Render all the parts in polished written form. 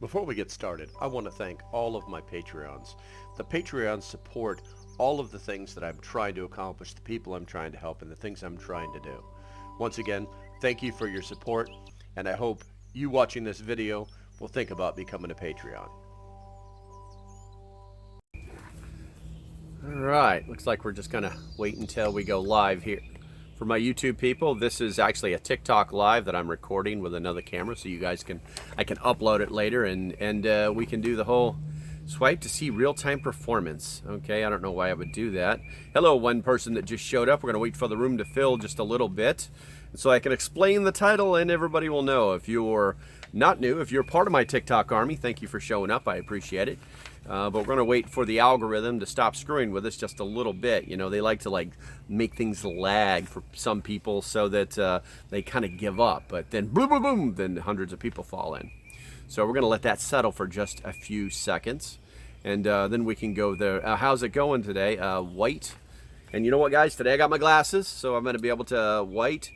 Before we get started, I want to thank all of my Patreons. The Patreons support all of the things that I'm trying to accomplish, the people I'm trying to help, and the things I'm trying to do. Once again, thank you for your support, and I hope you watching this video will think about becoming a Patreon. Alright, looks like we're just going to wait until we go live here. For my YouTube people, this is actually a TikTok live that I'm recording with another camera, so you guys I can upload it later, and we can do the whole swipe to see real-time performance. Okay, I don't know why I would do that. Hello, one person that just showed up. We're going to wait for the room to fill just a little bit, so I can explain the title and everybody will know. If you're not new, if you're part of my TikTok army, thank you for showing up. I appreciate it. But we're going to wait for the algorithm to stop screwing with us just a little bit. You know, they like to make things lag for some people so that they kind of give up. But then boom, boom, boom, then hundreds of people fall in. So we're going to let that settle for just a few seconds. And then we can go there. How's it going today? White. And you know what, guys? Today I got my glasses, so I'm going to be able to white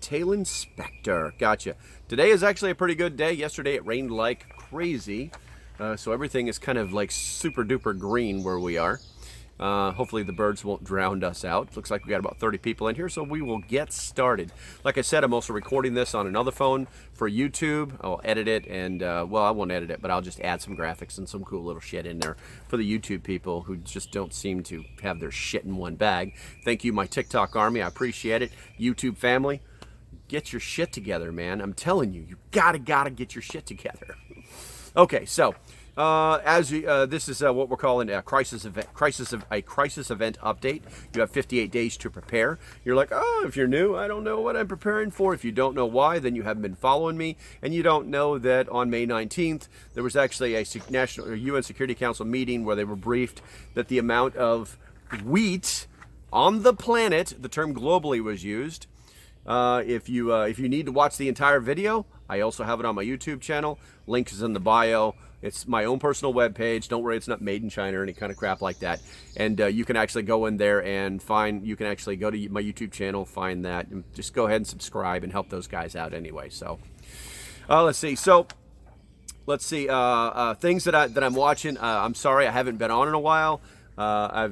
tail inspector. Gotcha. Today is actually a pretty good day. Yesterday it rained like crazy. So everything is kind of like super duper green where we are. Hopefully the birds won't drown us out. Looks like we got about 30 people in here, so we will get started. Like I said, I'm also recording this on another phone for YouTube. I'll edit it, and well, I won't edit it, but I'll just add some graphics and some cool little shit in there for the YouTube people who just don't seem to have their shit in one bag. Thank you, my TikTok army. I appreciate it. YouTube family, get your shit together, man. I'm telling you, you gotta get your shit together. Okay, so this is what we're calling a crisis event update. You have 58 days to prepare. You're like, oh, if you're new, I don't know what I'm preparing for. If you don't know why, then you haven't been following me, and you don't know that on May 19th there was actually a national or UN Security Council meeting where they were briefed that the amount of wheat on the planet, the term globally was used. If you need to watch the entire video, I also have it on my YouTube channel. Link is in the bio. It's my own personal webpage. Don't worry, it's not made in China or any kind of crap like that. And you can actually go in there and you can actually go to my YouTube channel, find that, and just go ahead and subscribe and help those guys out anyway. So let's see. Things that I'm watching. I'm sorry, I haven't been on in a while. I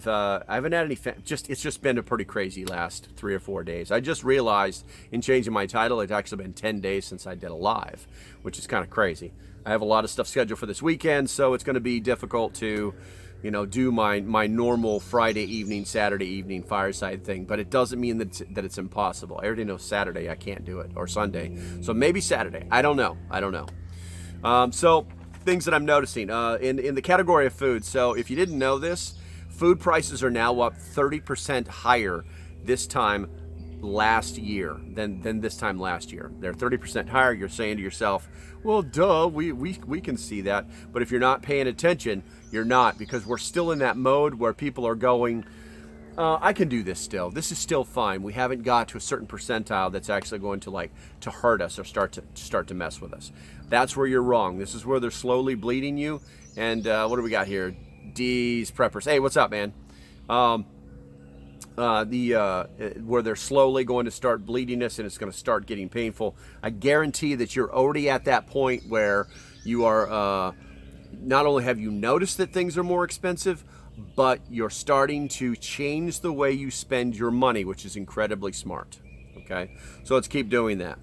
haven't had any, it's just been a pretty crazy last 3 or 4 days. I just realized in changing my title, it's actually been 10 days since I did a live, which is kind of crazy. I have a lot of stuff scheduled for this weekend, so it's going to be difficult to, you know, do my normal Friday evening, Saturday evening fireside thing, but it doesn't mean that it's impossible. I already know Saturday I can't do it, or Sunday, so maybe Saturday. I don't know. So things that I'm noticing in the category of food. So if you didn't know this, food prices are now up 30% higher this time last year than this time last year. They're 30% higher. You're saying to yourself, well, duh, we can see that. But if you're not paying attention, you're not, because we're still in that mode where people are going, I can do this still. This is still fine. We haven't got to a certain percentile that's actually going to hurt us or start to mess with us. That's where you're wrong. This is where they're slowly bleeding you. And what do we got here? D's preppers. Hey, what's up, man? Where they're slowly going to start bleeding us, and it's going to start getting painful. I guarantee that you're already at that point where you are, not only have you noticed that things are more expensive, but you're starting to change the way you spend your money, which is incredibly smart. Okay, so let's keep doing that.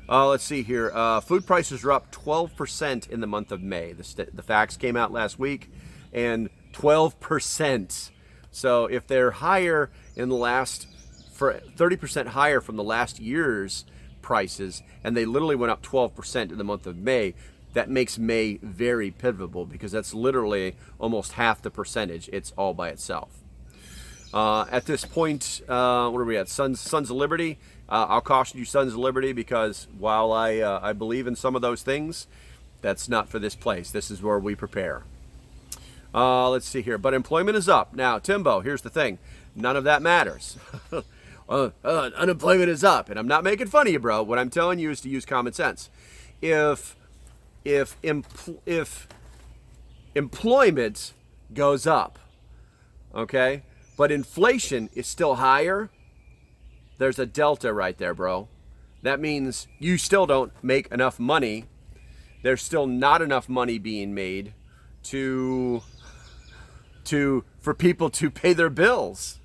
Let's see here. Food prices are up 12% in the month of May. The facts came out last week, and 12%. So if they're higher in the last, for 30% higher from the last year's prices, and they literally went up 12% in the month of May, that makes May very pivotal, because that's literally almost half the percentage. It's all by itself. At this point, what are we at? Sons of Liberty. I'll caution you, Sons of Liberty, because while I believe in some of those things, that's not for this place. This is where we prepare. Let's see here. But employment is up. Now, Timbo, here's the thing. None of that matters. Unemployment is up. And I'm not making fun of you, bro. What I'm telling you is to use common sense. If employment goes up, okay, but inflation is still higher, there's a delta right there, bro. That means you still don't make enough money there's still not enough money being made for people to pay their bills.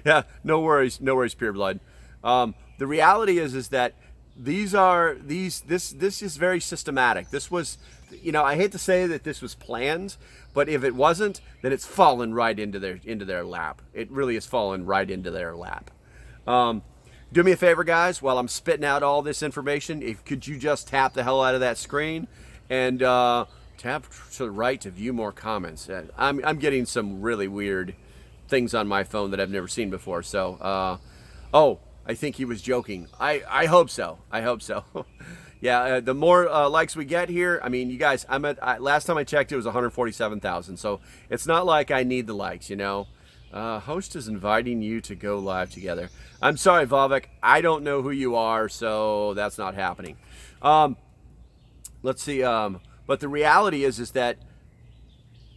Yeah, no worries, pure blood. The reality is that this is very systematic. This was, I hate to say that this was planned, but if it wasn't, then it's fallen right into their lap. It really is fallen right into their lap. Do me a favor, guys, while I'm spitting out all this information, could you just tap the hell out of that screen and tap to the right to view more comments. I'm getting some really weird things on my phone that I've never seen before. So, I think he was joking. I hope so. I hope so. Yeah, the more likes we get here, I mean, you guys, last time I checked, it was 147,000. So it's not like I need the likes, Host is inviting you to go live together. I'm sorry, Vavik. I don't know who you are, so that's not happening. Let's see. But the reality is that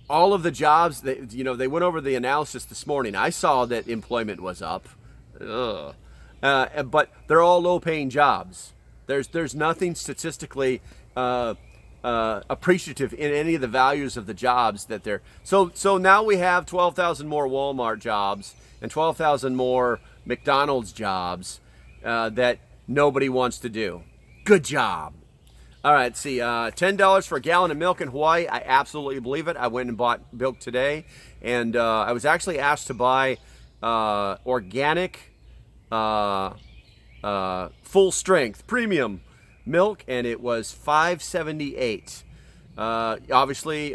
all of the jobs that, they went over the analysis this morning. I saw that employment was up. But they're all low-paying jobs. There's nothing statistically appreciative in any of the values of the jobs that they're. So now we have 12,000 more Walmart jobs and 12,000 more McDonald's jobs that nobody wants to do. Good job. All right, let's see. $10 for a gallon of milk in Hawaii. I absolutely believe it. I went and bought milk today, and I was actually asked to buy organic, full strength premium milk, and it was $5.78. Obviously,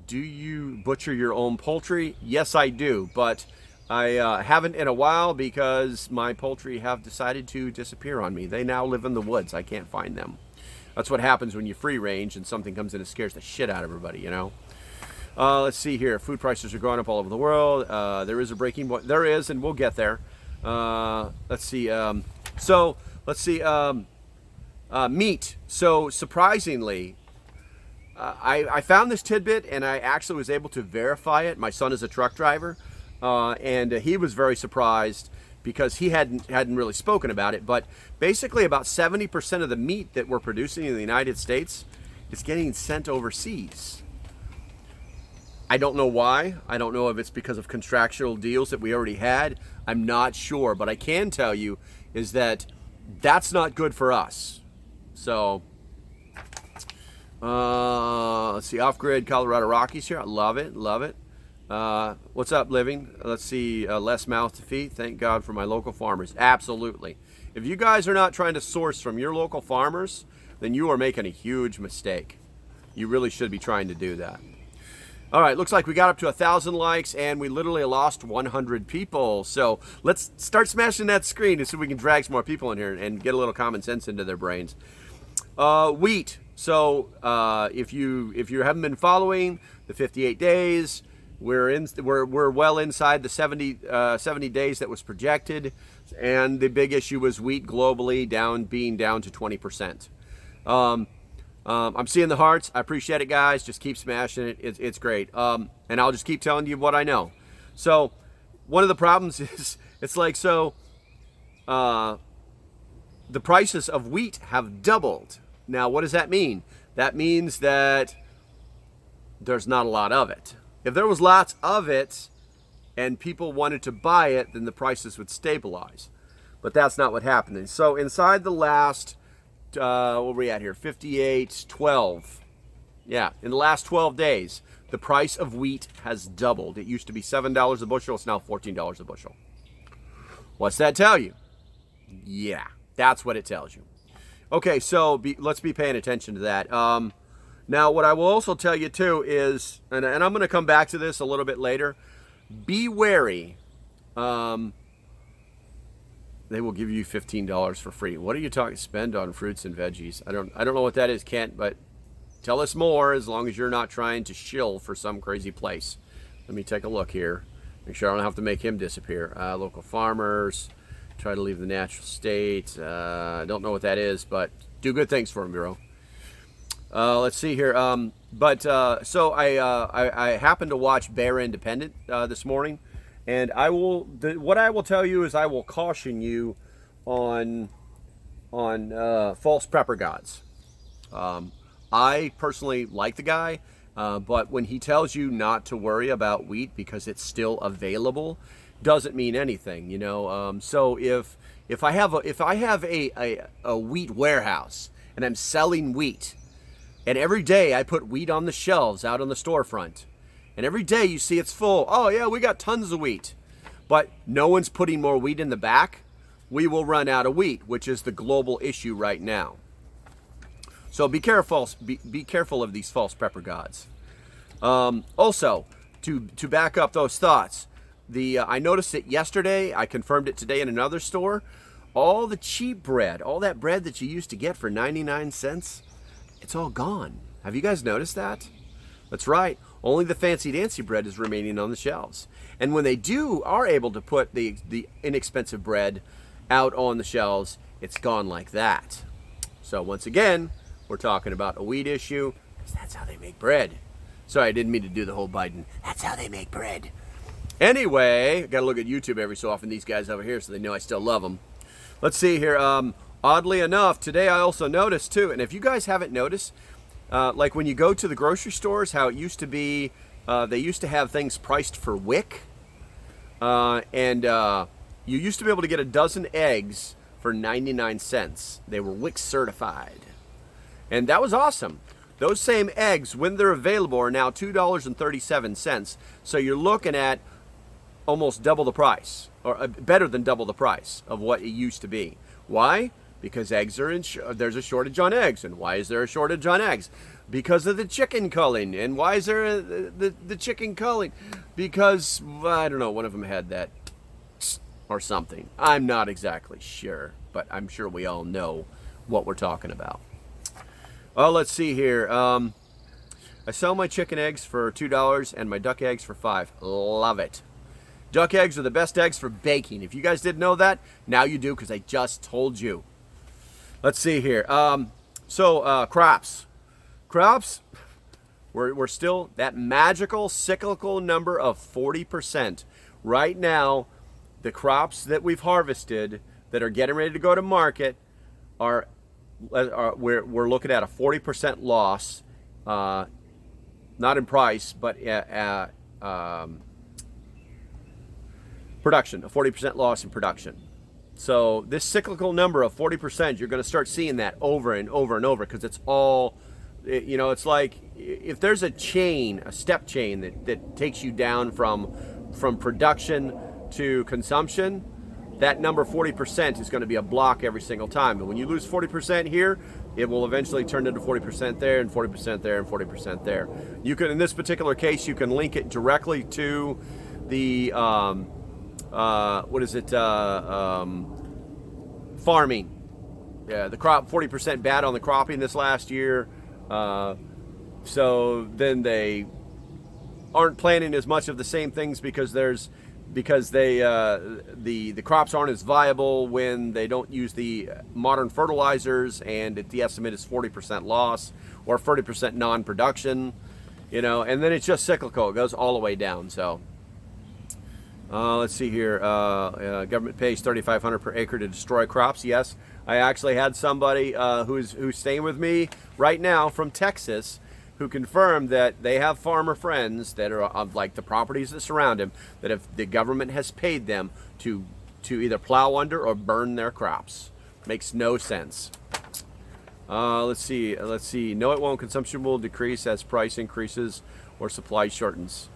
do you butcher your own poultry? Yes, I do, but I haven't in a while because my poultry have decided to disappear on me. They now live in the woods. I can't find them. That's what happens when you free range and something comes in and scares the shit out of everybody, Let's see here. Food prices are going up all over the world. There is a breaking point. There is, and we'll get there. Let's see. Meat. So surprisingly, I found this tidbit, and I actually was able to verify it. My son is a truck driver, and he was very surprised because he hadn't really spoken about it. But basically, about 70% of the meat that we're producing in the United States is getting sent overseas. I don't know why. I don't know if it's because of contractual deals that we already had. I'm not sure, but I can tell you is that that's not good for us. So, let's see, off-grid Colorado Rockies here. I love it, love it. What's up, Living? Let's see, less mouth to feed. Thank God for my local farmers. Absolutely. If you guys are not trying to source from your local farmers, then you are making a huge mistake. You really should be trying to do that. All right, looks like we got up to 1,000 likes, and we literally lost 100 people. So let's start smashing that screen to see if we can drag some more people in here and get a little common sense into their brains. Wheat. So if you haven't been following the 58 days, we're well inside the 70 days that was projected, and the big issue was wheat globally being down to 20%. I'm seeing the hearts. I appreciate it, guys. Just keep smashing it. It's great. And I'll just keep telling you what I know. So one of the problems is it's like, the prices of wheat have doubled. Now, what does that mean? That means that there's not a lot of it. If there was lots of it and people wanted to buy it, then the prices would stabilize. But that's not what happened. And so inside the last what are we at here? 58.12. Yeah, in the last 12 days, the price of wheat has doubled. It used to be $7 a bushel. It's now $14 a bushel. What's that tell you? Yeah, that's what it tells you. Okay, so let's be paying attention to that. Now, what I will also tell you, too, is, and I'm going to come back to this a little bit later, be wary. They will give you $15 for free. What are you talking? Spend on fruits and veggies. I don't know what that is, Kent, but tell us more as long as you're not trying to shill for some crazy place. Let me take a look here. Make sure I don't have to make him disappear. Local farmers. Try to leave the natural state. I don't know what that is, but do good things for him, Bureau. Let's see here. So I happened to watch Bear Independent this morning. And what I will tell you is I will caution you on false prepper gods. I personally like the guy, but when he tells you not to worry about wheat because it's still available, doesn't mean anything, you know. So if I have a wheat warehouse and I'm selling wheat, and every day I put wheat on the shelves out on the storefront, and every day you see it's full. Oh yeah, we got tons of wheat, but no one's putting more wheat in the back. We will run out of wheat, which is the global issue right now. So be careful. Be careful of these false prepper gods. Also, to back up those thoughts, I noticed it yesterday. I confirmed it today in another store. All the cheap bread, all that bread that you used to get for 99 cents, it's all gone. Have you guys noticed that? That's right. Only the fancy dancy bread is remaining on the shelves. And when they are able to put the inexpensive bread out on the shelves, it's gone like that. So once again, we're talking about a wheat issue, because that's how they make bread. Sorry, I didn't mean to do the whole Biden. That's how they make bread. Anyway, got to look at YouTube every so often, these guys over here, so they know I still love them. Let's see here. Oddly enough, today I also noticed too, and if you guys haven't noticed, like when you go to the grocery stores, how it used to be, they used to have things priced for wick, and you used to be able to get a dozen eggs for 99 cents. They were wick certified. And that was awesome. Those same eggs, when they're available, are now $2.37. So you're looking at almost double the price, or better than double the price of what it used to be. Why? Because eggs are there's a shortage on eggs. And why is there a shortage on eggs? Because of the chicken culling. And why is there the chicken culling? Because, I don't know, one of them had that or something. I'm not exactly sure, but I'm sure we all know what we're talking about. Oh, let's see here. I sell my chicken eggs for $2 and my duck eggs for $5. Love it. Duck eggs are the best eggs for baking. If you guys didn't know that, now you do, because I just told you. Let's see here. Crops. Crops, we're still that magical cyclical number of 40%. Right now, the crops that we've harvested that are getting ready to go to market we're looking at a 40% loss, not in price, but production, a 40% loss in production. So this cyclical number of 40%, you're going to start seeing that over and over and over, because it's all, you know, it's like if there's a step chain that takes you down from production to consumption, that number 40% is going to be a block every single time. And when you lose 40% here, it will eventually turn into 40% there, and 40% there, and 40% there. You can, in this particular case, you can link it directly to the farming. Yeah, the crop, 40% bad on the cropping this last year. So then they aren't planting as much of the same things because the crops aren't as viable when they don't use the modern fertilizers, and the estimate is 40% loss or 40% non-production, you know, and then it's just cyclical. It goes all the way down. So let's see here. Government pays $3,500 per acre to destroy crops. Yes, I actually had somebody who's staying with me right now from Texas, who confirmed that they have farmer friends that are of like the properties that surround him, that if the government has paid them to either plow under or burn their crops. Makes no sense. Let's see. No, it won't. Consumption will decrease as price increases or supply shortens.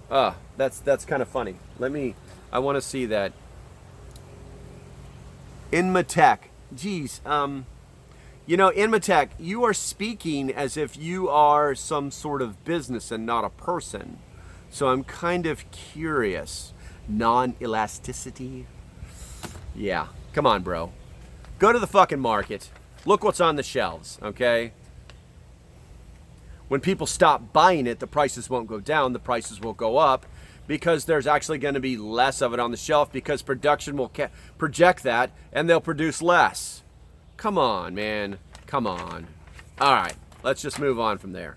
That's kind of funny. I want to see that. Inmatech. Geez. You know, Inmatech, you are speaking as if you are some sort of business and not a person. So I'm kind of curious. Non-elasticity? Yeah, come on, bro. Go to the fucking market. Look what's on the shelves, okay? When people stop buying it, the prices won't go down, the prices will go up, because there's actually going to be less of it on the shelf, because production will project that, and they'll produce less. Come on, man. Come on. All right, let's just move on from there.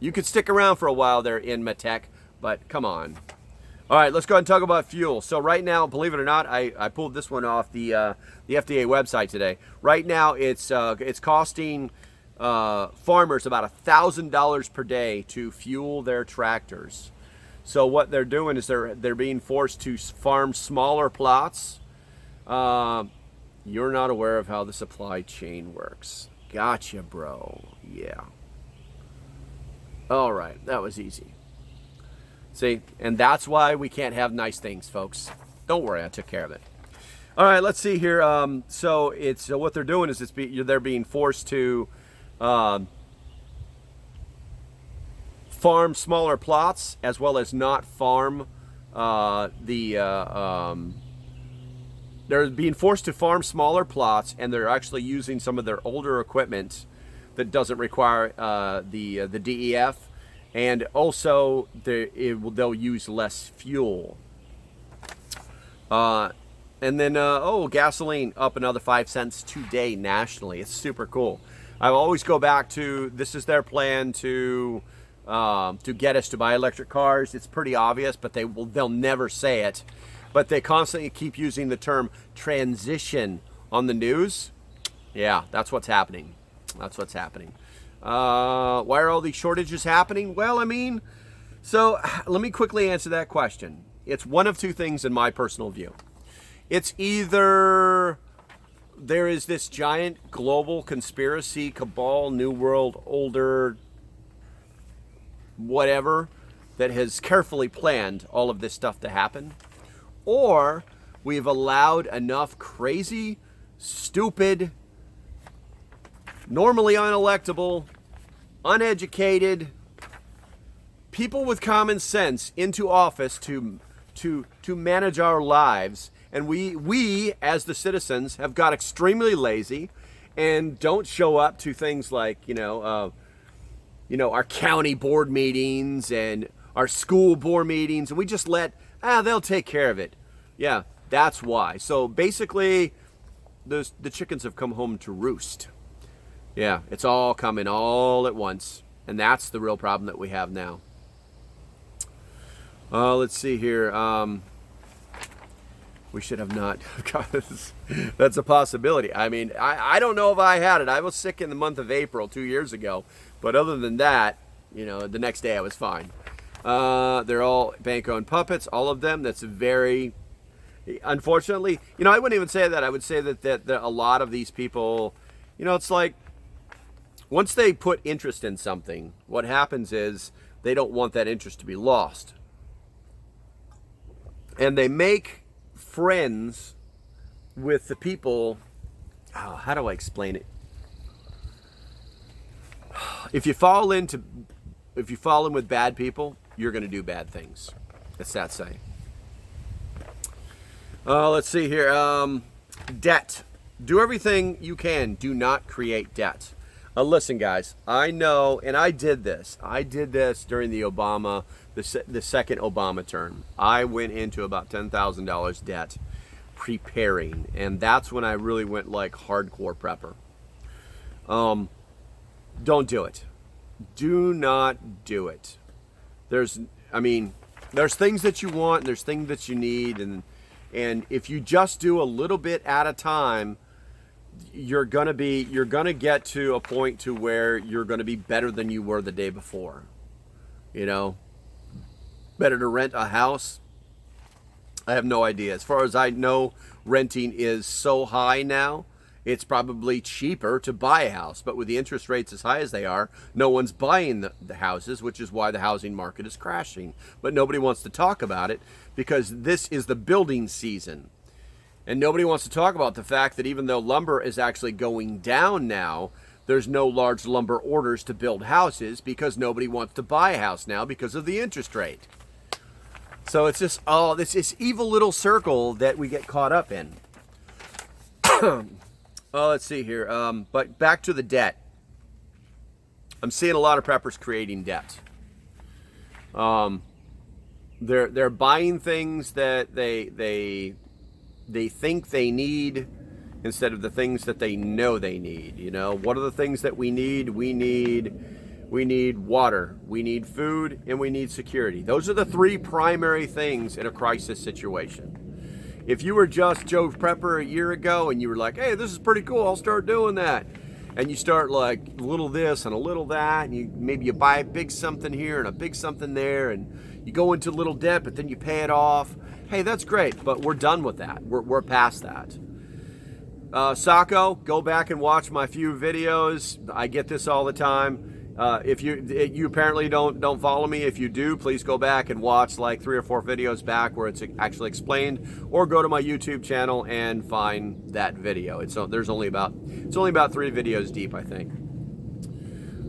You could stick around for a while there, Inmatech, but come on. All right, let's go ahead and talk about fuel. So right now, believe it or not, I pulled this one off the FDA website today. Right now, it's costing farmers about $1,000 per day to fuel their tractors. So what they're doing is they're being forced to farm smaller plots. You're not aware of how the supply chain works. Gotcha, bro. Yeah. All right, that was easy. See, and that's why we can't have nice things, folks. Don't worry, I took care of it. All right, let's see here. So it's what they're doing is they're being forced to farm smaller plots as well as not farm they're being forced to farm smaller plots, and they're actually using some of their older equipment that doesn't require the DEF. And also, they'll use less fuel. And then, gasoline up another 5 cents today nationally. It's super cool. I always go back to, this is their plan to get us to buy electric cars. It's pretty obvious, but they'll never say it. But they constantly keep using the term transition on the news. Yeah, that's what's happening. That's what's happening. Why are all these shortages happening? Well, I mean, so let me quickly answer that question. It's one of two things in my personal view. It's either there is this giant global conspiracy, cabal, new world, older, whatever, that has carefully planned all of this stuff to happen, or we've allowed enough crazy, stupid, normally unelectable, uneducated people with common sense into office to manage our lives, and we as the citizens have got extremely lazy and don't show up to things like our county board meetings and our school board meetings, and we just let they'll take care of it. Yeah, that's why. So basically, the chickens have come home to roost. Yeah, it's all coming all at once. And that's the real problem that we have now. Let's see here. We should have not. That's a possibility. I mean, I don't know if I had it. I was sick in the month of April 2 years ago. But other than that, the next day I was fine. They're all bank-owned puppets, all of them. That's very... Unfortunately, I wouldn't even say that. I would say that a lot of these people, it's like, once they put interest in something, what happens is they don't want that interest to be lost. And they make friends with the people. How do I explain it? If you fall in with bad people, you're going to do bad things. It's that saying. Let's see here. Debt. Do everything you can. Do not create debt. Listen, guys, I know, and I did this. I did this during the second Obama term. I went into about $10,000 debt preparing, and that's when I really went like hardcore prepper. Don't do it. Do not do it. There's things that you want, and there's things that you need, and if you just do a little bit at a time, you're gonna get to a point to where you're gonna be better than you were the day before. Better to rent a house. I have no idea. As far as I know, renting is so high now, it's probably cheaper to buy a house. But with the interest rates as high as they are, no one's buying the houses, which is why the housing market is crashing. But nobody wants to talk about it because this is the building season. And nobody wants to talk about the fact that even though lumber is actually going down now, there's no large lumber orders to build houses because nobody wants to buy a house now because of the interest rate. So it's just, this evil little circle that we get caught up in. Let's see here. But back to the debt. I'm seeing a lot of preppers creating debt. They're buying things that they think they need instead of the things that they know they need. What are the things that we need? We we need water, we need food, and we need security. Those are the three primary things in a crisis situation. If you were just Joe Prepper a year ago and you were like, hey, this is pretty cool, I'll start doing that. And you start like a little this and a little that, and maybe you buy a big something here and a big something there, and you go into a little debt, but then you pay it off. Hey, that's great, but we're done with that. We're past that. Sacco, go back and watch my few videos. I get this all the time. If you apparently don't follow me, if you do, please go back and watch like 3 or 4 videos back where it's actually explained, or go to my YouTube channel and find that video. It's only about 3 videos deep, I think.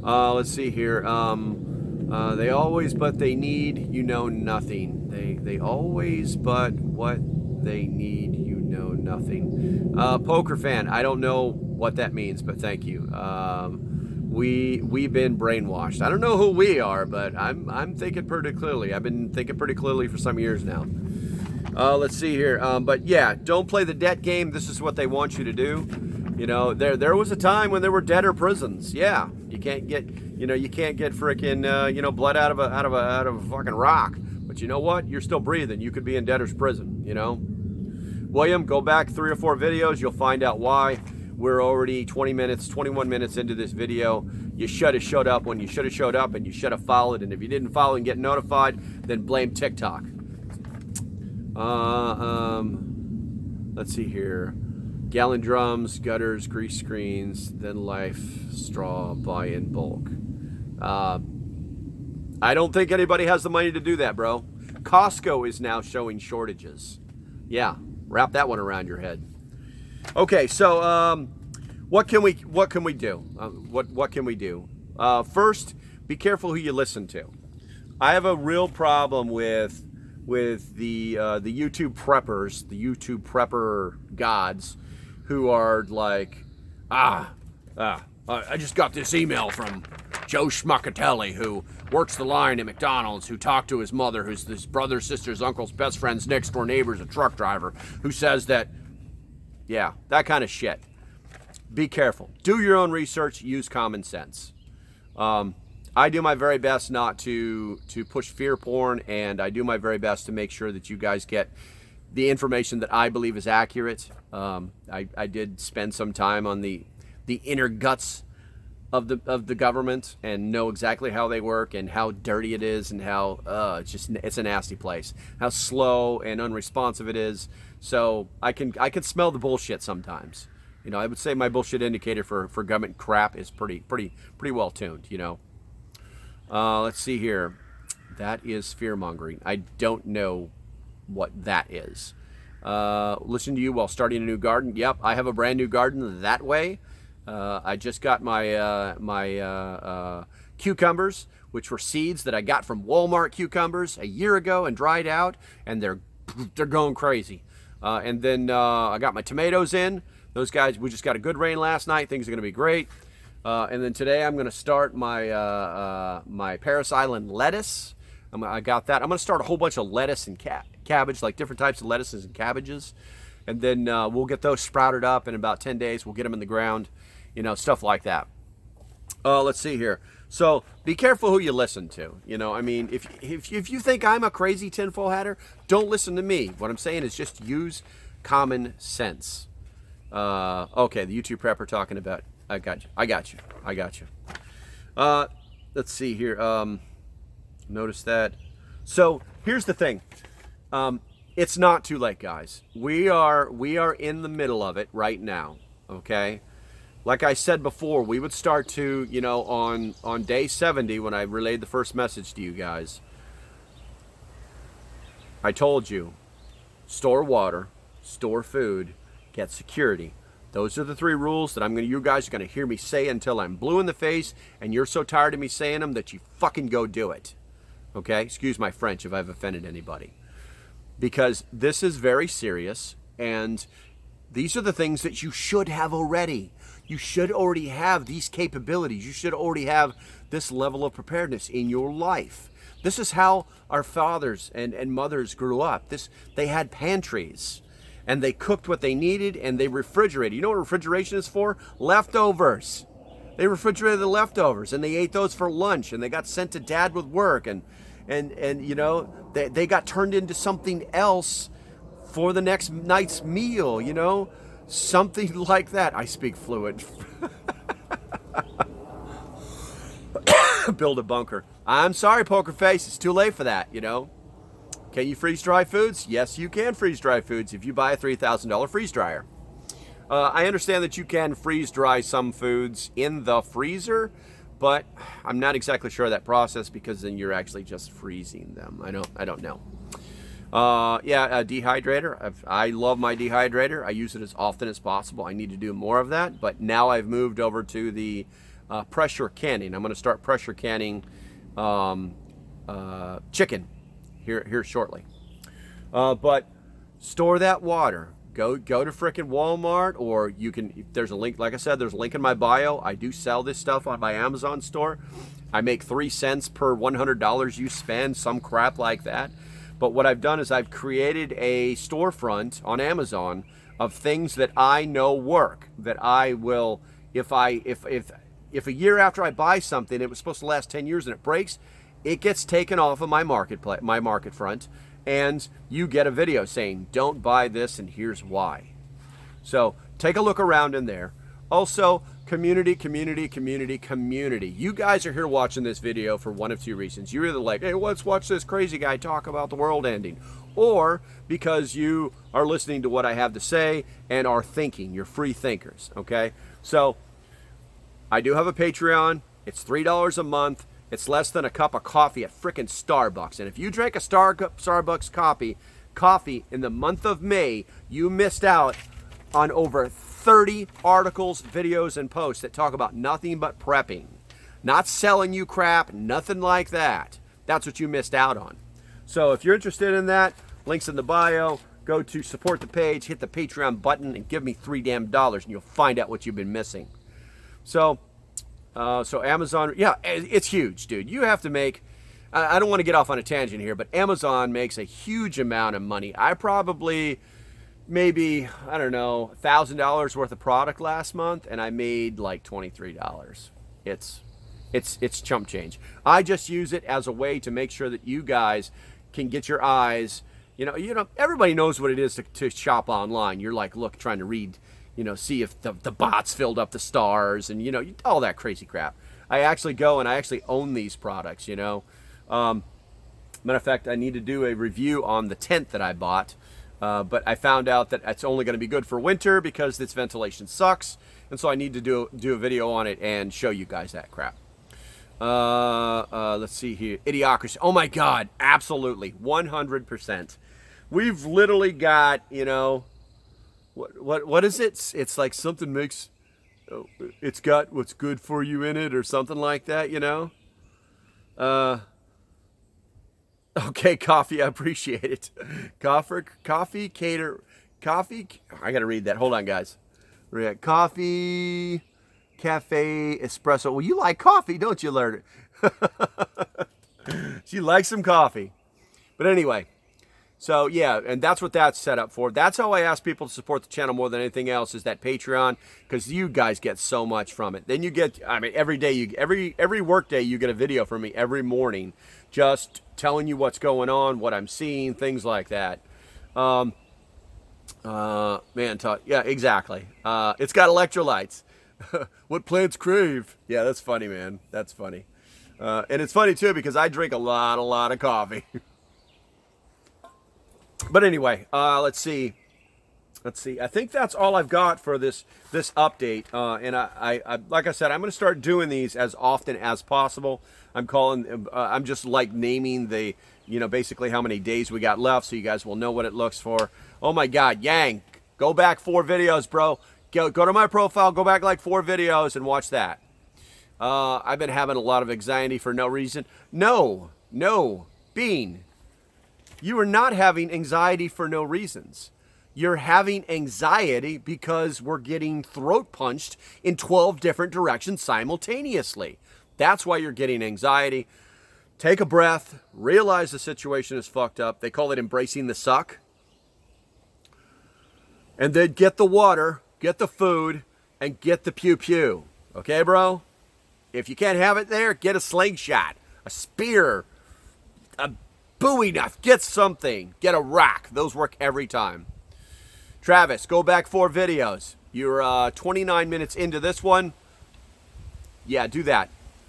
Let's see here. They always, but they need, you know nothing. They always, but what they need, you know nothing. Poker fan, I don't know what that means, but thank you. We've been brainwashed. I don't know who we are, but I'm thinking pretty clearly. I've been thinking pretty clearly for some years now. Let's see here. But yeah, don't play the debt game. This is what they want you to do. You know, there was a time when there were debtor prisons. Yeah, you can't get freaking blood out of a fucking rock. But you know what? You're still breathing. You could be in debtor's prison. You know, William, go back 3 or 4 videos. You'll find out why. We're already 21 minutes into this video. You should have showed up when you should have showed up, and you should have followed. And if you didn't follow and get notified, then blame TikTok. Let's see here. Gallon drums, gutters, grease screens, then life, straw, buy in bulk. I don't think anybody has the money to do that, bro. Costco is now showing shortages. Yeah, wrap that one around your head. Okay, so what can we do? What can we do? First, be careful who you listen to. I have a real problem with the YouTube preppers, the YouTube prepper gods, who are like, I just got this email from Joe Schmuckatelli, who works the line at McDonald's, who talked to his mother, who's his brother, sister's, uncle's best friend's next door neighbor's a truck driver, who says that. Yeah, that kind of shit. Be careful. Do your own research. Use common sense. I do my very best not to push fear porn, and I do my very best to make sure that you guys get the information that I believe is accurate. I did spend some time on the inner guts of the government and know exactly how they work and how dirty it is and how it's a nasty place. How slow and unresponsive it is. So I can smell the bullshit sometimes. You know, I would say my bullshit indicator for government crap is pretty well tuned. You know. Let's see here. That is fear mongering. I don't know what that is. Listen to you while starting a new garden. Yep, I have a brand new garden that way. I just got my cucumbers, which were seeds that I got from Walmart cucumbers a year ago and dried out, and they're going crazy. And then I got my tomatoes in. Those guys, we just got a good rain last night. Things are going to be great. And then today I'm going to start my my Paris Island lettuce. I got that. I'm going to start a whole bunch of lettuce and cabbage, like different types of lettuces and cabbages. And then we'll get those sprouted up in about 10 days. We'll get them in the ground, you know, stuff like that. Let's see here. So be careful who you listen to. You know, I mean, if you think I'm a crazy tinfoil hatter, don't listen to me. What I'm saying is just use common sense. Okay, the YouTube prepper talking about. I got you. Let's see here. Notice that. So here's the thing. It's not too late, guys. We are in the middle of it right now. Okay. Like I said before, we would start to, you know, on day 70 when I relayed the first message to you guys. I told you, store water, store food, get security. Those are the 3 rules that you guys are going to hear me say until I'm blue in the face and you're so tired of me saying them that you fucking go do it. Okay? Excuse my French if I've offended anybody. Because this is very serious, and these are the things that you should have already. You should already have these capabilities. You should already have this level of preparedness in your life. This is how our fathers and mothers grew up. They had pantries, and they cooked what they needed, and they refrigerated. You know what refrigeration is for? Leftovers. They refrigerated the leftovers and they ate those for lunch and they got sent to dad with work and you know, they got turned into something else for the next night's meal, you know? Something like that. I speak fluent. Build a bunker. I'm sorry, Poker Face. It's too late for that, you know? Can you freeze dry foods? Yes, you can freeze dry foods if you buy a $3,000 freeze dryer. I understand that you can freeze dry some foods in the freezer, but I'm not exactly sure of that process because then you're actually just freezing them. I don't know. Yeah, a dehydrator. I love my dehydrator. I use it as often as possible. I need to do more of that, but now I've moved over to the pressure canning. I'm going to start pressure canning chicken here shortly. But store that water. Go to frickin' Walmart, or you can, there's a link, like I said, there's a link in my bio. I do sell this stuff on my Amazon store. I make 3 cents per $100 you spend, some crap like that. But what I've done is I've created a storefront on Amazon of things that I know work, that I will, if a year after I buy something, it was supposed to last 10 years and it breaks, it gets taken off of my market front. And you get a video saying, don't buy this and here's why. So take a look around in there. Also, community. You guys are here watching this video for one of two reasons. You're either like, hey, let's watch this crazy guy talk about the world ending. Or because you are listening to what I have to say and are thinking. You're free thinkers, okay? So I do have a Patreon. It's $3 a month. It's less than a cup of coffee at frickin' Starbucks. And if you drank a Starbucks coffee in the month of May, you missed out on over 30 articles, videos, and posts that talk about nothing but prepping. Not selling you crap, nothing like that. That's what you missed out on. So if you're interested in that, links in the bio. Go to support the page, hit the Patreon button, and give me $3 damn, and you'll find out what you've been missing. So Amazon, yeah, it's huge, dude. You have to make, I don't want to get off on a tangent here, but Amazon makes a huge amount of money. I probably, maybe, I don't know, $1,000 worth of product last month, and I made like $23. It's chump change. I just use it as a way to make sure that you guys can get your eyes, you know, everybody knows what it is to shop online. You're like, look, trying to read, you know, see if the bots filled up the stars and, you know, all that crazy crap. I actually go and I actually own these products, you know. Matter of fact, I need to do a review on the tent that I bought. But I found out that it's only going to be good for winter because its ventilation sucks. And so I need to do a video on it and show you guys that crap. Let's see here. Idiocracy. Oh my God. Absolutely. 100%. We've literally got, you know, what is it? It's like something makes, it's got what's good for you in it or something like that, you know? Okay, coffee, I appreciate it. Coffee, I gotta read that. Hold on, guys. Coffee, cafe, espresso. Well, you like coffee, don't you, Learn it? She likes some coffee. But anyway. So yeah, and that's what that's set up for. That's how I ask people to support the channel more than anything else, is that Patreon, because you guys get so much from it. Then you get, I mean, every day, every work day, you get a video from me every morning, just telling you what's going on, what I'm seeing, things like that. Man, yeah, exactly. It's got electrolytes. What plants crave. Yeah, that's funny, man. That's funny. And it's funny too because I drink a lot of coffee. But anyway, let's see. I think that's all I've got for this update. And I like I said, I'm going to start doing these as often as possible. I'm just like naming the, you know, basically how many days we got left, so you guys will know what it looks for. Oh my God, Yang, go back 4 videos, bro. Go to my profile, go back like 4 videos and watch that. I've been having a lot of anxiety for no reason. No, Bean. You are not having anxiety for no reasons. You're having anxiety because we're getting throat punched in 12 different directions simultaneously. That's why you're getting anxiety. Take a breath. Realize the situation is fucked up. They call it embracing the suck. And then get the water, get the food, and get the pew-pew. Okay, bro? If you can't have it there, get a slingshot, a spear, a Bowie knife. Get something. Get a rock. Those work every time. Travis, go back 4 videos. You're 29 minutes into this one. Yeah, do that.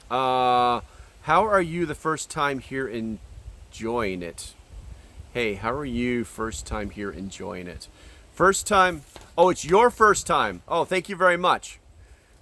How are you the first time here enjoying it? Hey, how are you first time here enjoying it? First time? Oh, it's your first time. Oh, thank you very much.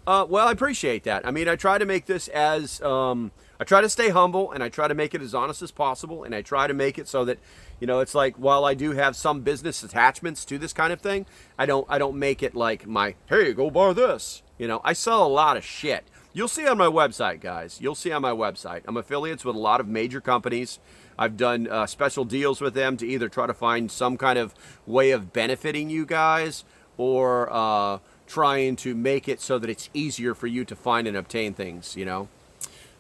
Well, I appreciate that. I mean, I try to make this as, I try to stay humble, and I try to make it as honest as possible, and I try to make it so that, you know, it's like, while I do have some business attachments to this kind of thing, I don't make it like my, hey, go buy this. You know, I sell a lot of shit. You'll see on my website, guys. You'll see on my website. I'm affiliates with a lot of major companies. I've done special deals with them to either try to find some kind of way of benefiting you guys, or trying to make it so that it's easier for you to find and obtain things, you know.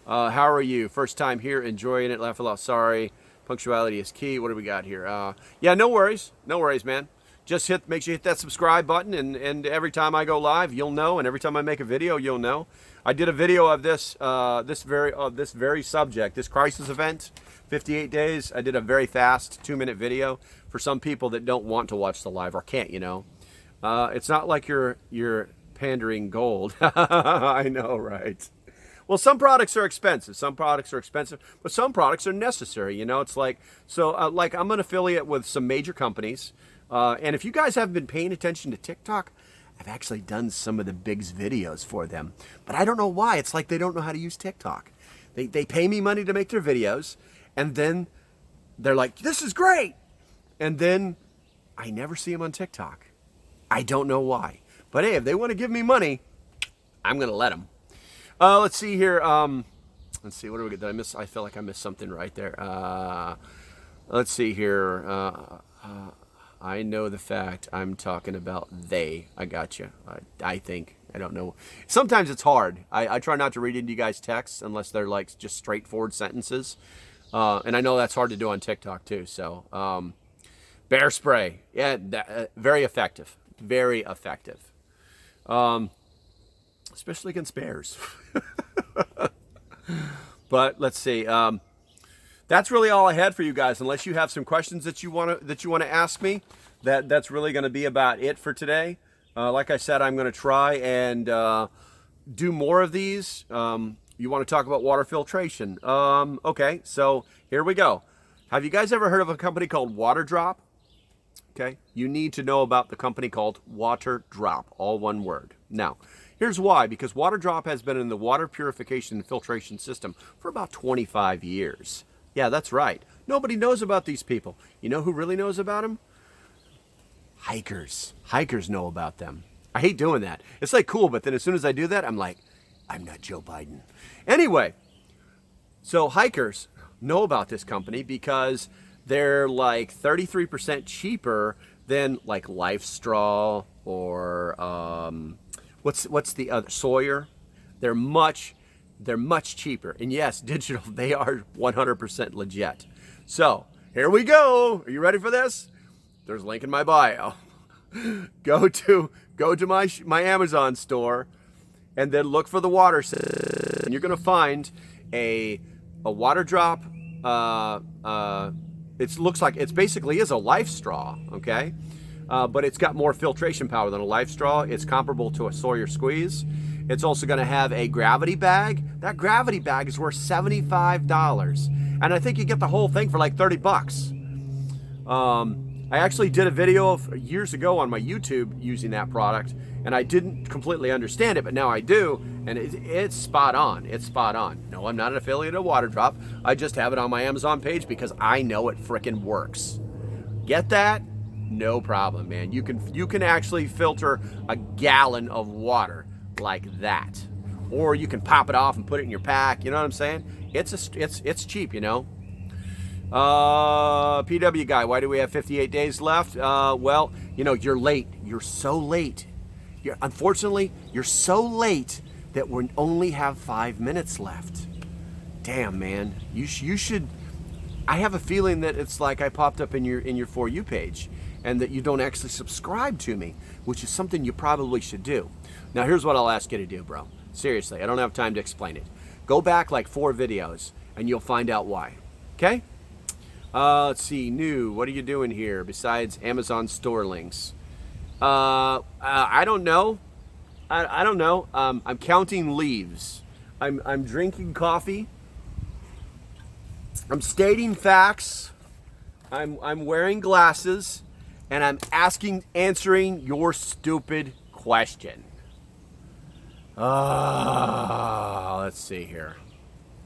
How are you? First time here, enjoying it, laugh a lot, sorry. Punctuality is key. What do we got here? Yeah, no worries. No worries, man. Just make sure you hit that subscribe button, and every time I go live, you'll know, and every time I make a video, you'll know. I did a video of this this very subject, this crisis event, 58 days. I did a very fast 2-minute video for some people that don't want to watch the live or can't, you know. It's not like you're pandering gold. I know, right? Well, some products are expensive. Some products are expensive, but some products are necessary. You know, it's like, so like I'm an affiliate with some major companies. And if you guys haven't been paying attention to TikTok, I've actually done some of the biggest videos for them. But I don't know why. It's like they don't know how to use TikTok. They pay me money to make their videos, and then they're like, this is great. And then I never see them on TikTok. I don't know why. But hey, if they want to give me money, I'm going to let them. Let's see here. Let's see. What do we get? Did I miss? I feel like I missed something right there. Let's see here. I know the fact. I'm talking about they. I got you. I think. I don't know. Sometimes it's hard. I try not to read into you guys' texts unless they're like just straightforward sentences. And I know that's hard to do on TikTok too. So, bear spray. Yeah, very effective. Very effective. Especially against bears. But let's see. That's really all I had for you guys. Unless you have some questions that you want to ask me, that's really going to be about it for today. Like I said, I'm going to try and do more of these. You want to talk about water filtration? Okay, so here we go. Have you guys ever heard of a company called Water Drop? Okay, you need to know about the company called Water Drop, all one word. Now, here's why, because Water Drop has been in the water purification and filtration system for about 25 years. Yeah, that's right. Nobody knows about these people. You know who really knows about them? Hikers. Hikers know about them. I hate doing that. It's like cool, but then as soon as I do that, I'm like, I'm not Joe Biden. Anyway, so hikers know about this company because they're like 33% cheaper than like Life Straw or what's the other, Sawyer. They're much cheaper. And yes, digital, they are 100% legit. So here we go. Are you ready for this? There's a link in my bio. Go to my Amazon store and then look for the water system. And you're gonna find a Water Drop. It looks like it's basically is a Life Straw, okay? But it's got more filtration power than a Life Straw. It's comparable to a Sawyer Squeeze. It's also going to have a gravity bag. That gravity bag is worth $75. And I think you get the whole thing for like 30 bucks. I actually did a video of years ago on my YouTube using that product, and I didn't completely understand it, but now I do, and it's spot on. It's spot on. No, I'm not an affiliate of Water Drop. I just have it on my Amazon page because I know it frickin' works. Get that? No problem, man. You can actually filter a gallon of water like that, or you can pop it off and put it in your pack. You know what I'm saying? It's cheap, you know. PW guy, why do we have 58 days left? Well, you know, you're late. You're so late. Unfortunately, you're so late that we only have 5 minutes left. Damn, man. You should. I have a feeling that it's like I popped up in your For You page, and that you don't actually subscribe to me, which is something you probably should do. Now, here's what I'll ask you to do, bro. Seriously, I don't have time to explain it. Go back like 4 videos and you'll find out why. Okay? Let's see. New. What are you doing here besides Amazon store links? I don't know. I don't know. I'm counting leaves. I'm drinking coffee. I'm stating facts. I'm wearing glasses, and I'm answering your stupid question. Let's see here.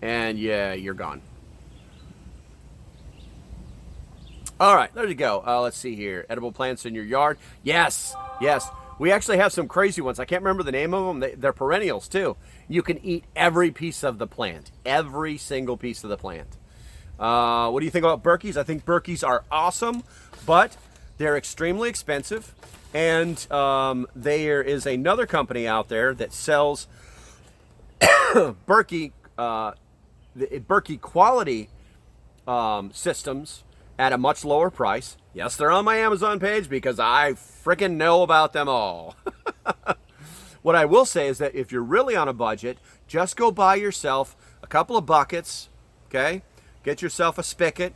And yeah, you're gone. All right, there you go. Let's see here. Edible plants in your yard. Yes, yes. We actually have some crazy ones. I can't remember the name of them. They're perennials too. You can eat every piece of the plant. Every single piece of the plant. What do you think about Berkeys? I think Berkeys are awesome, but they're extremely expensive. And there is another company out there that sells Berkey quality systems at a much lower price. Yes, they're on my Amazon page because I freaking know about them all. What I will say is that if you're really on a budget, just go buy yourself a couple of buckets, okay? Get yourself a spigot.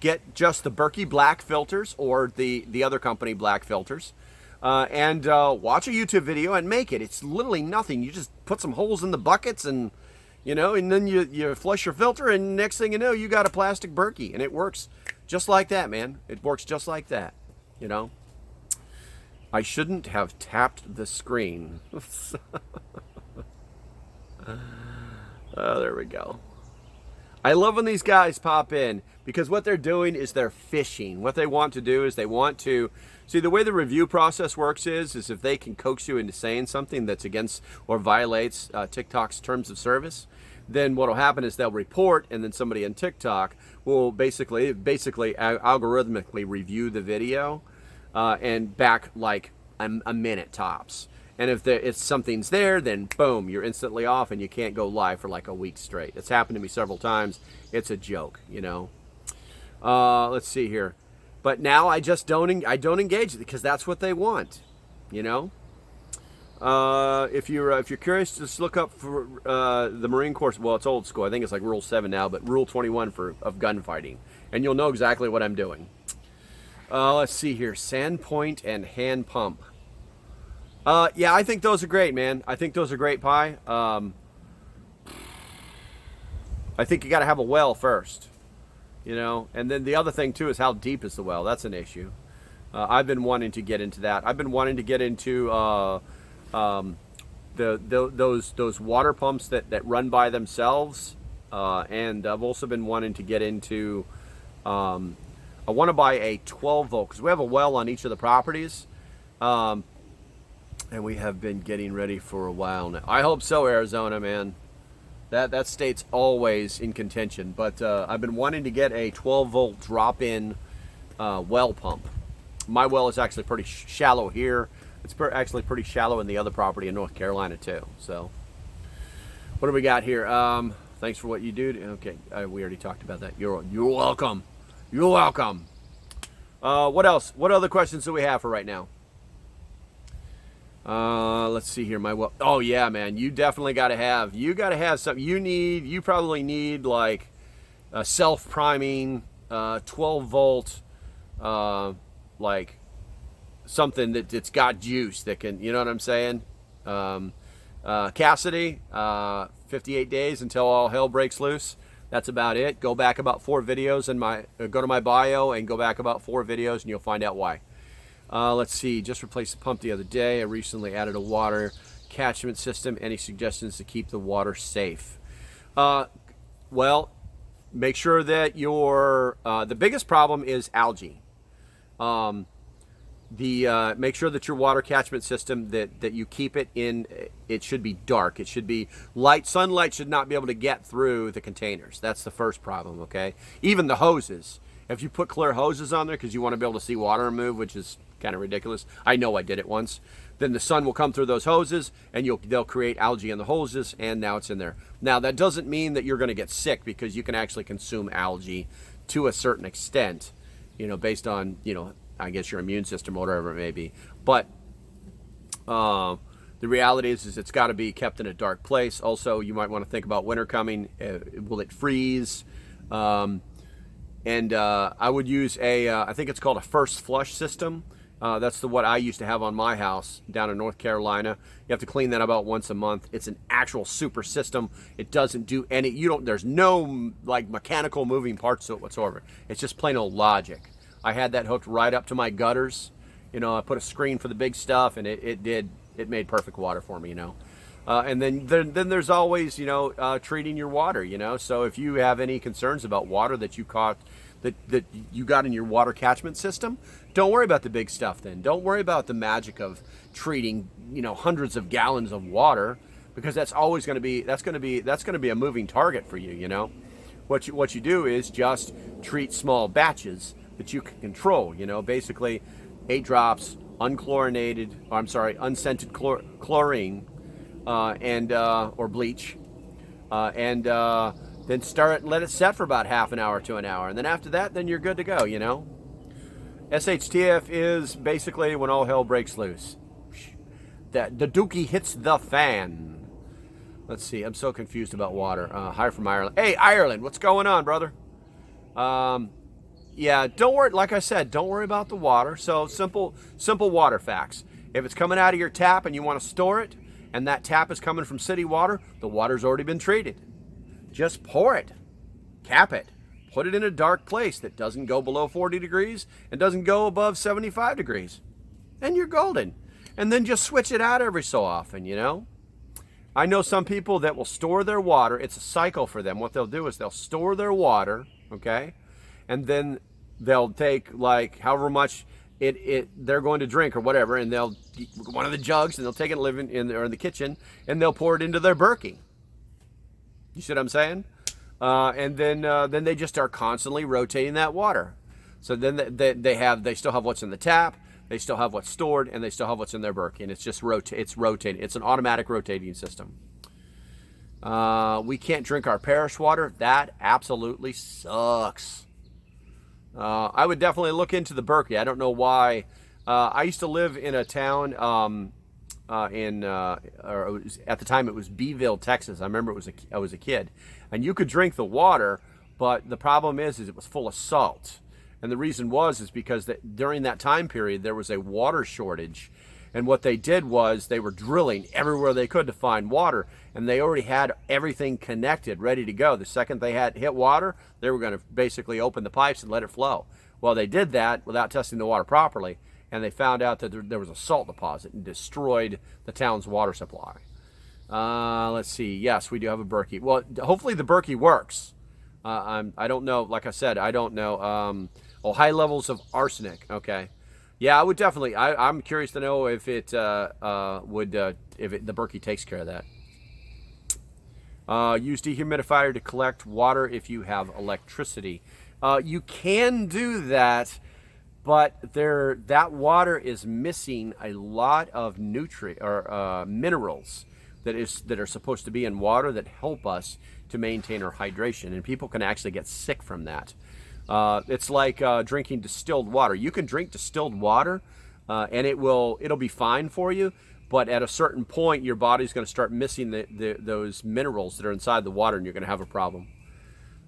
Get just the Berkey black filters or the other company black filters. And watch a YouTube video and make it. It's literally nothing. You just put some holes in the buckets and, you know, and then you flush your filter, and next thing you know, you got a plastic Berkey. And it works just like that, man. It works just like that, you know. I shouldn't have tapped the screen. Oh, there we go. I love when these guys pop in because what they're doing is they're fishing. What they want to do is they want to see the way the review process works is if they can coax you into saying something that's against or violates TikTok's terms of service, then what will happen is they'll report, and then somebody on TikTok will basically algorithmically review the video and back like a minute tops. And if something's there, then boom, you're instantly off and you can't go live for like a week straight. It's happened to me several times. It's a joke, you know. Let's see here. But now I just don't engage because that's what they want, you know. If you're curious, just look up for the Marine Corps. Well, it's old school. I think it's like Rule 7 now, but Rule 21 of gunfighting, and you'll know exactly what I'm doing. Let's see here. Sandpoint and hand pump. Yeah, I think those are great, man. I think those are great pie. I think you got to have a well first, you know, and then the other thing too is how deep is the well. That's an issue. I've been wanting to get into that. I've been wanting to get into those water pumps that run by themselves, and I've also been wanting to get into. I want to buy a 12 volt because we have a well on each of the properties. And we have been getting ready for a while now. I hope so, Arizona, man. That state's always in contention. But I've been wanting to get a 12-volt drop-in well pump. My well is actually pretty shallow here. It's actually pretty shallow in the other property in North Carolina, too. So, what do we got here? Thanks for what you do. Okay, we already talked about that. You're welcome. You're welcome. What else? What other questions do we have for right now? Let's see here. Oh yeah, man, you definitely got to have something. You probably need like a self-priming 12 volt like something that's got juice that can, you know what I'm saying? Cassidy, 58 days until all hell breaks loose. That's about it. Go back about 4 videos go to my bio and go back about 4 videos and you'll find out why. Let's see, just replaced the pump the other day. I recently added a water catchment system. Any suggestions to keep the water safe? Well, make sure that the biggest problem is algae. Make sure that your water catchment system, that you keep it in, it should be dark. It should be light. Sunlight should not be able to get through the containers. That's the first problem, okay? Even the hoses. If you put clear hoses on there because you want to be able to see water move, which is kind of ridiculous. I know I did it once. Then the sun will come through those hoses and they'll create algae in the hoses, and now it's in there. Now that doesn't mean that you're going to get sick because you can actually consume algae to a certain extent, you know, based on, you know, I guess your immune system or whatever it may be. But The reality is it's got to be kept in a dark place. Also, you might want to think about winter coming. Will it freeze? I would use I think it's called a first flush system. That's what I used to have on my house down in North Carolina. You have to clean that about once a month. It's an actual super system. It doesn't do any, there's no like mechanical moving parts to it whatsoever. It's just plain old logic. I had that hooked right up to my gutters. I put a screen for the big stuff, and it made perfect water for me, and then there's always, treating your water, so if you have any concerns about water that you caught, that you got in your water catchment system, don't worry about the big stuff then. Don't worry about the magic of treating, hundreds of gallons of water, because that's always going to be, that's going to be a moving target for you, What you do is just treat small batches that you can control, basically 8 drops, unscented chlorine, or bleach, and then let it set for about half an hour to an hour, and then after that, then you're good to go. SHTF is basically when all hell breaks loose. That the dookie hits the fan. Let's see. I'm so confused about water. Hi from Ireland. Hey, Ireland, what's going on, brother? Yeah, don't worry. Like I said, don't worry about the water. So simple water facts. If it's coming out of your tap and you want to store it, and that tap is coming from city water, the water's already been treated. Just pour it, cap it, put it in a dark place that doesn't go below 40 degrees and doesn't go above 75 degrees, and you're golden. And then just switch it out every so often, I know some people that will store their water. It's a cycle for them. What they'll do is they'll store their water, okay? And then they'll take like however much they're going to drink or whatever, and they'll one of the jugs, and they'll take it and live in the kitchen, and they'll pour it into their Berkey. You see what I'm saying? And then they just are constantly rotating that water. So then they still have what's in the tap, they still have what's stored, and they still have what's in their Berkey, and it's just rotating. It's an automatic rotating system. We can't drink our parish water. That absolutely sucks. I would definitely look into the Berkey. I don't know why. I used to live in a town at the time it was Beeville, Texas. I remember I was a kid, and you could drink the water, but the problem is it was full of salt. And the reason is because during that time period there was a water shortage, and what they did was they were drilling everywhere they could to find water, and they already had everything connected, ready to go. The second they had hit water, they were going to basically open the pipes and let it flow. Well, they did that without testing the water properly, and they found out that there was a salt deposit and destroyed the town's water supply. Let's see. Yes, we do have a Berkey. Well, hopefully the Berkey works. I don't know. Like I said, I don't know. High levels of arsenic. Okay. Yeah, I would definitely. I'm curious to know if the Berkey takes care of that. Use dehumidifier to collect water if you have electricity. You can do that, but that water is missing a lot of minerals that are supposed to be in water that help us to maintain our hydration, and people can actually get sick from that. It's like drinking distilled water. You can drink distilled water, and it'll be fine for you. But at a certain point, your body's going to start missing those minerals that are inside the water, and you're going to have a problem.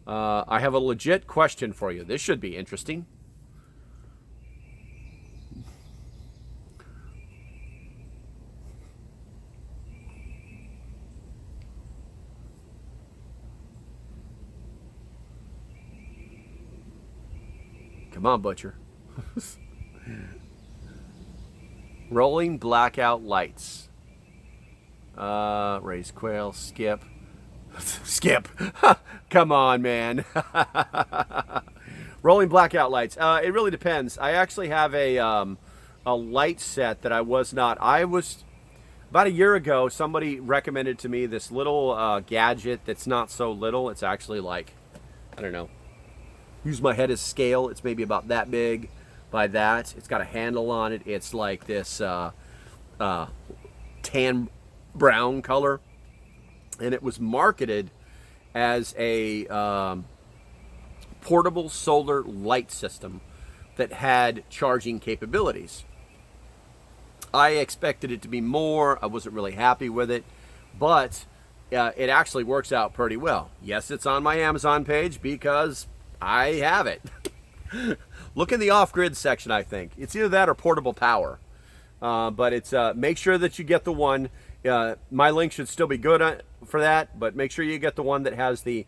I have a legit question for you. This should be interesting. Come on, Butcher. Rolling blackout lights. Raised quail, skip. Skip. Come on, man. Rolling blackout lights. It really depends. I actually have a light set that I was about a year ago, somebody recommended to me this little gadget that's not so little. It's actually like, I don't know, use my head as scale. It's maybe about that big by that. It's got a handle on it. It's like this tan brown color. And it was marketed as a portable solar light system that had charging capabilities. I expected it to be more. I wasn't really happy with it, but it actually works out pretty well. Yes, it's on my Amazon page because I have it. Look in the off-grid section, I think. It's either that or portable power. But it's make sure that you get the one. My link should still be good for that, but make sure you get the one that has the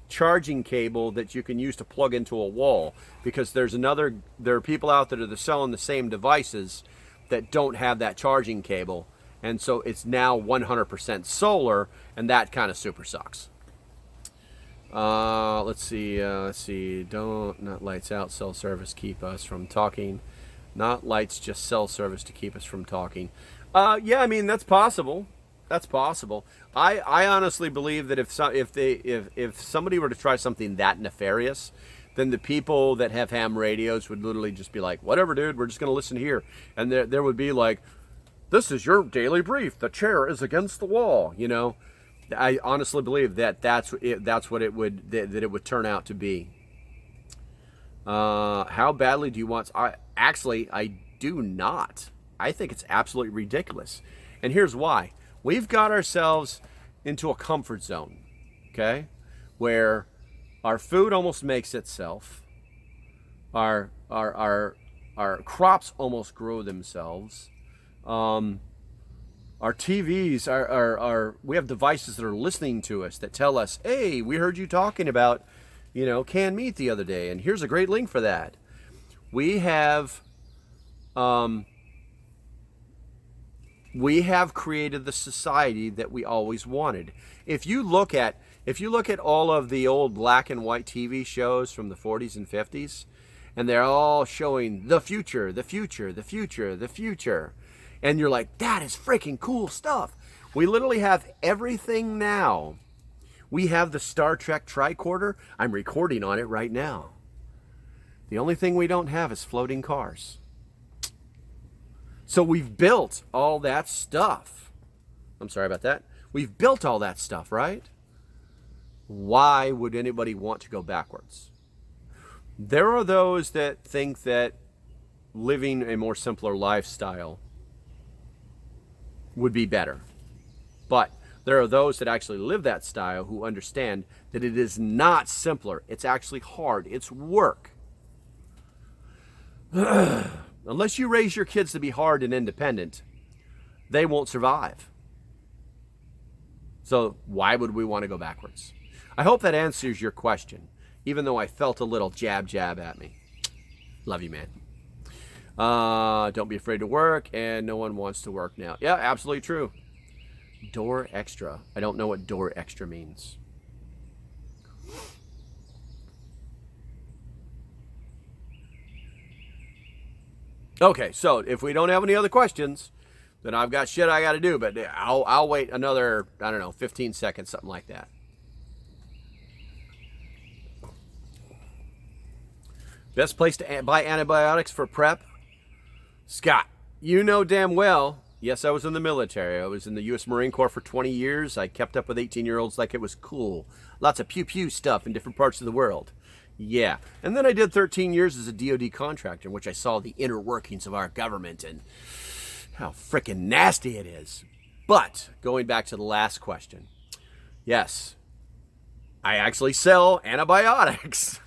charging cable that you can use to plug into a wall, because there are people out there that are selling the same devices that don't have that charging cable, and so it's now 100% solar, and that kind of super sucks. Let's see. Not lights out, cell service keep us from talking. Not lights, just cell service to keep us from talking. Yeah, I mean, that's possible. That's possible. I honestly believe that if somebody were to try something that nefarious, then the people that have ham radios would literally just be like, whatever, dude, we're just going to listen here. And there would be like, this is your daily brief. The chair is against the wall. You know, I honestly believe that's what it would turn out to be. How badly do you want? I do not. I think it's absolutely ridiculous. And here's why. We've got ourselves into a comfort zone, okay, where our food almost makes itself. Our crops almost grow themselves. Our TVs we have devices that are listening to us that tell us, hey, we heard you talking about, canned meat the other day, and here's a great link for that. We have created the society that we always wanted. If you look at all of the old black and white TV shows from the 40s and 50s, and they're all showing the future, the future, the future, the future, and you're like, that is freaking cool stuff. We literally have everything now. We have the Star Trek tricorder. I'm recording on it right now. The only thing we don't have is floating cars. So we've built all that stuff. I'm sorry about that. We've built all that stuff, right? Why would anybody want to go backwards? There are those that think that living a more simpler lifestyle would be better. But there are those that actually live that style who understand that it is not simpler. It's actually hard. It's work. Unless you raise your kids to be hard and independent, they won't survive. So why would we want to go backwards? I hope that answers your question, even though I felt a little jab at me. Love you, man. Don't be afraid to work, and no one wants to work now. Yeah, absolutely true. Door extra. I don't know what door extra means. Okay, so if we don't have any other questions, then I've got shit I got to do, but I'll wait another, 15 seconds, something like that. Best place to buy antibiotics for prep? Scott, you know damn well, yes, I was in the military. I was in the U.S. Marine Corps for 20 years. I kept up with 18-year-olds like it was cool. Lots of pew-pew stuff in different parts of the world. Yeah. And then I did 13 years as a DOD contractor, in which I saw the inner workings of our government and how freaking nasty it is. But going back to the last question, yes, I actually sell antibiotics.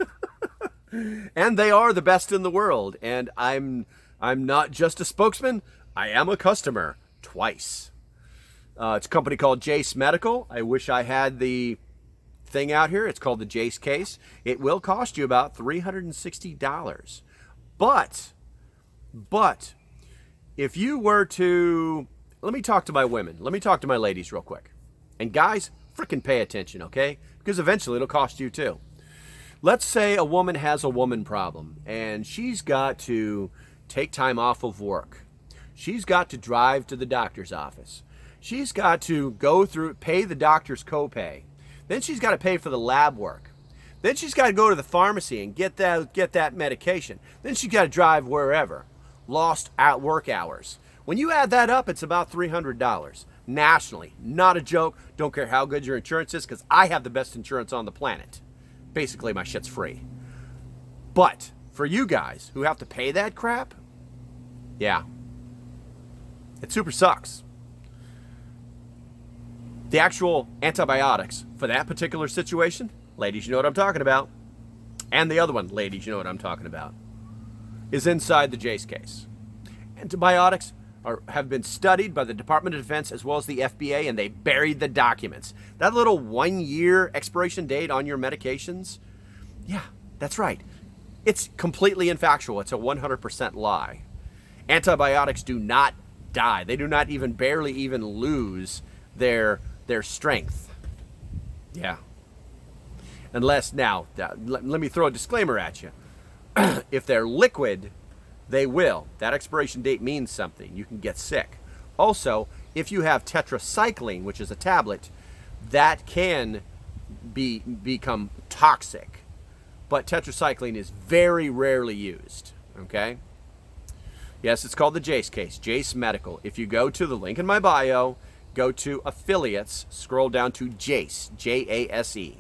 And they are the best in the world. And I'm not just a spokesman, I am a customer twice. It's a company called Jace Medical. I wish I had the thing out here. It's called the Jace case. It will cost you about $360. But if you were to, let me talk to my women. Let me talk to my ladies real quick. And guys, frickin' pay attention, okay? Because eventually it'll cost you too. Let's say a woman has a woman problem and she's got to take time off of work. She's got to drive to the doctor's office. She's got to pay the doctor's copay. Then she's got to pay for the lab work. Then she's got to go to the pharmacy and get that medication. Then she's got to drive wherever. Lost at work hours. When you add that up, it's about $300 nationally. Not a joke. Don't care how good your insurance is, because I have the best insurance on the planet. Basically, my shit's free. But for you guys who have to pay that crap, yeah, It super sucks. The actual antibiotics for that particular situation, ladies, you know what I'm talking about. And the other one, ladies, you know what I'm talking about, is inside the Jace case. Antibiotics have been studied by the Department of Defense as well as the FBA, and they buried the documents. That little 1-year expiration date on your medications, yeah, that's right. It's completely infactual. It's a 100% lie. Antibiotics do not die. They do not even barely even lose their strength. Yeah. Unless, now, let me throw a disclaimer at you. If they're liquid, they will. That expiration date means something. You can get sick. Also, if you have tetracycline, which is a tablet, that can become toxic. But tetracycline is very rarely used. Okay? Yes, it's called the Jace case, Jace Medical. If you go to the link in my bio, go to affiliates, scroll down to Jace, J-A-S-E.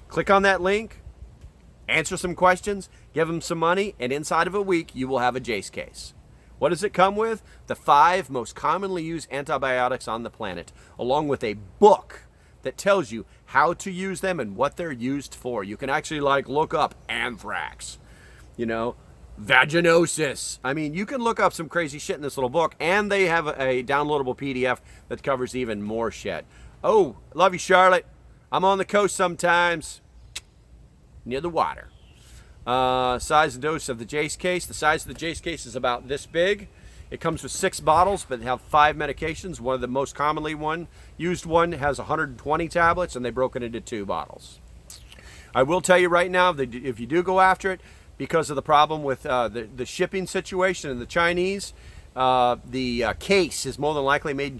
Click on that link, answer some questions, give them some money, and inside of a week, you will have a Jace case. What does it come with? The 5 most commonly used antibiotics on the planet, along with a book that tells you how to use them and what they're used for. You can actually, look up anthrax, vaginosis. I mean, you can look up some crazy shit in this little book, and they have a downloadable PDF that covers even more shit. Oh, love you, Charlotte. I'm on the coast sometimes, near the water. Size and dose of the Jace case. The size of the Jace case is about this big. It comes with 6 bottles, but they have 5 medications. One of the most commonly used one has 120 tablets, and they broke it into 2 bottles. I will tell you right now, that if you do go after it, because of the problem with the shipping situation in the Chinese, the case is more than likely made in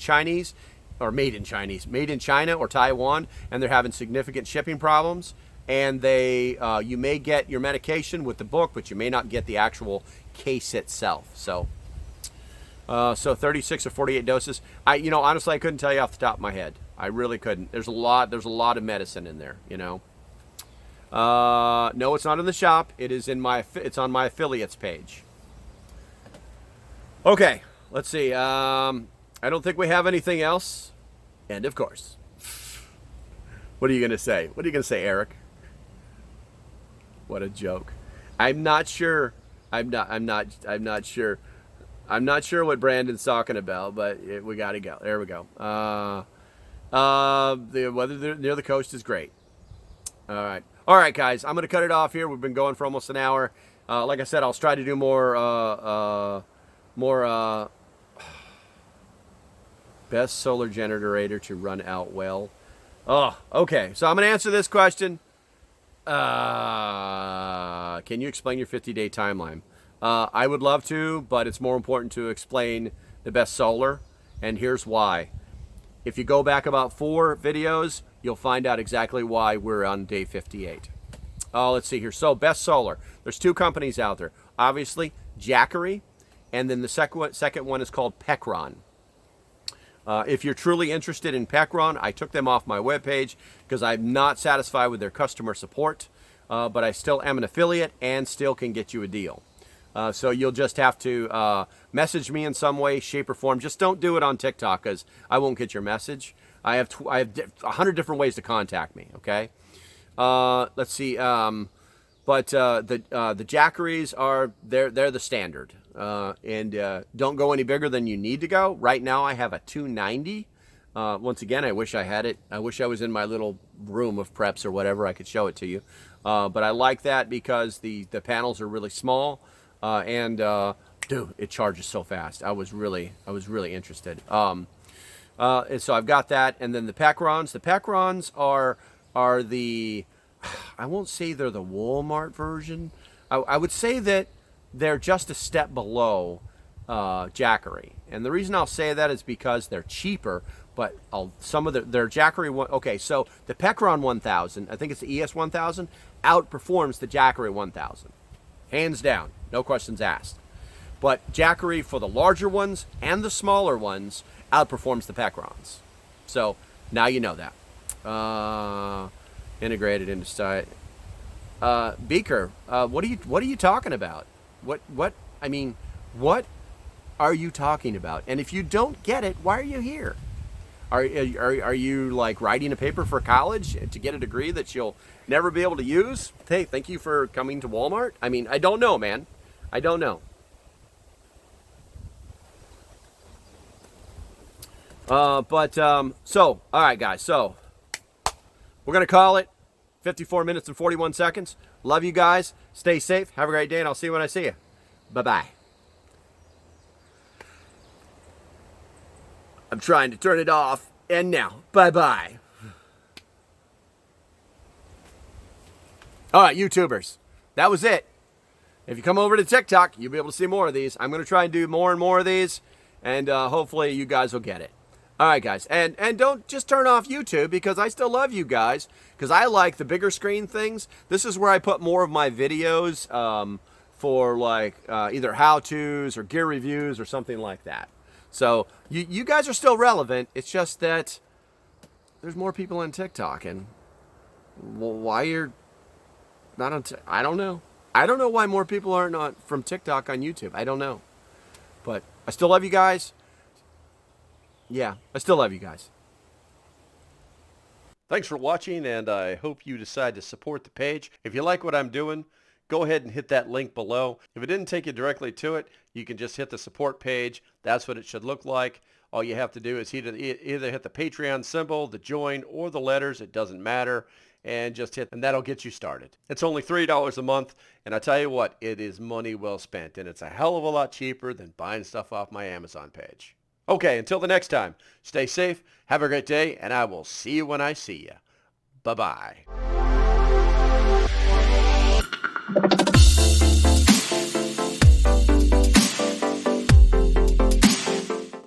China or Taiwan, and they're having significant shipping problems. And you may get your medication with the book, but you may not get the actual case itself. So 36 or 48 doses. Honestly, I couldn't tell you off the top of my head. I really couldn't. There's a lot of medicine in there. No, it's not in the shop. It is it's on my affiliates page. Okay, let's see. I don't think we have anything else. And of course. What are you going to say? What are you going to say, Eric? What a joke. I'm not sure. I'm not sure. I'm not sure what Brandon's talking about, but we got to go. There we go. The weather near the coast is great. All right, guys. I'm going to cut it off here. We've been going for almost an hour. Like I said, I'll try to do more best solar generator to run out well. Oh, okay. So I'm going to answer this question. Can you explain your 50-day timeline? I would love to, but it's more important to explain the best solar, and here's why. If you go back about 4 videos, you'll find out exactly why we're on day 58. Let's see here. So, best solar. There's 2 companies out there. Obviously, Jackery, and then the second one is called Pecron. If you're truly interested in Pecron, I took them off my webpage because I'm not satisfied with their customer support, but I still am an affiliate and still can get you a deal. So you'll just have to message me in some way, shape, or form. Just don't do it on TikTok because I won't get your message. I have 100 different ways to contact me, okay? Let's see. But the Jackeries they're the standard. And don't go any bigger than you need to go. Right now I have a 290. Once again, I wish I had it. I wish I was in my little room of preps or whatever. I could show it to you. But I like that because the panels are really small. And dude, it charges so fast. I was really interested. And so I've got that. And then the Pecrons. The Pecrons are the, I won't say they're the Walmart version. I would say that they're just a step below Jackery. And the reason I'll say that is because they're cheaper, but some of their Jackery one. Okay, so the Pecron 1000, I think it's the ES 1000, outperforms the Jackery 1000, hands down, no questions asked. But Jackery for the larger ones and the smaller ones outperforms the Pecrons. So now you know that. Integrated into site. Beaker, what are you talking about? What are you talking about? And if you don't get it, why are you here? Are you like writing a paper for college to get a degree that you'll never be able to use? Hey, thank you for coming to Walmart. I mean, I don't know, man. I don't know. So, all right, guys. So, we're going to call it 54 minutes and 41 seconds. Love you guys. Stay safe. Have a great day, and I'll see you when I see you. Bye-bye. I'm trying to turn it off, and now, bye-bye. All right, YouTubers, that was it. If you come over to TikTok, you'll be able to see more of these. I'm going to try and do more and more of these, and hopefully you guys will get it. All right, guys, and don't just turn off YouTube, because I still love you guys, because I like the bigger screen things. This is where I put more of my videos for like either how-tos or gear reviews or something like that. So you guys are still relevant. It's just that there's more people on TikTok, and why you're not on I don't know. I don't know why more people aren't from TikTok on YouTube. I don't know. But I still love you guys. Yeah, I still love you guys. Thanks for watching, and I hope you decide to support the page. If you like what I'm doing, go ahead and hit that link below. If it didn't take you directly to it, you can just hit the support page. That's what it should look like. All you have to do is either hit the Patreon symbol, the join, or the letters. It doesn't matter. And just hit, and that'll get you started. It's only $3 a month, and I tell you what, it is money well spent, and it's a hell of a lot cheaper than buying stuff off my Amazon page. Okay, until the next time, stay safe, have a great day, and I will see you when I see you. Bye-bye.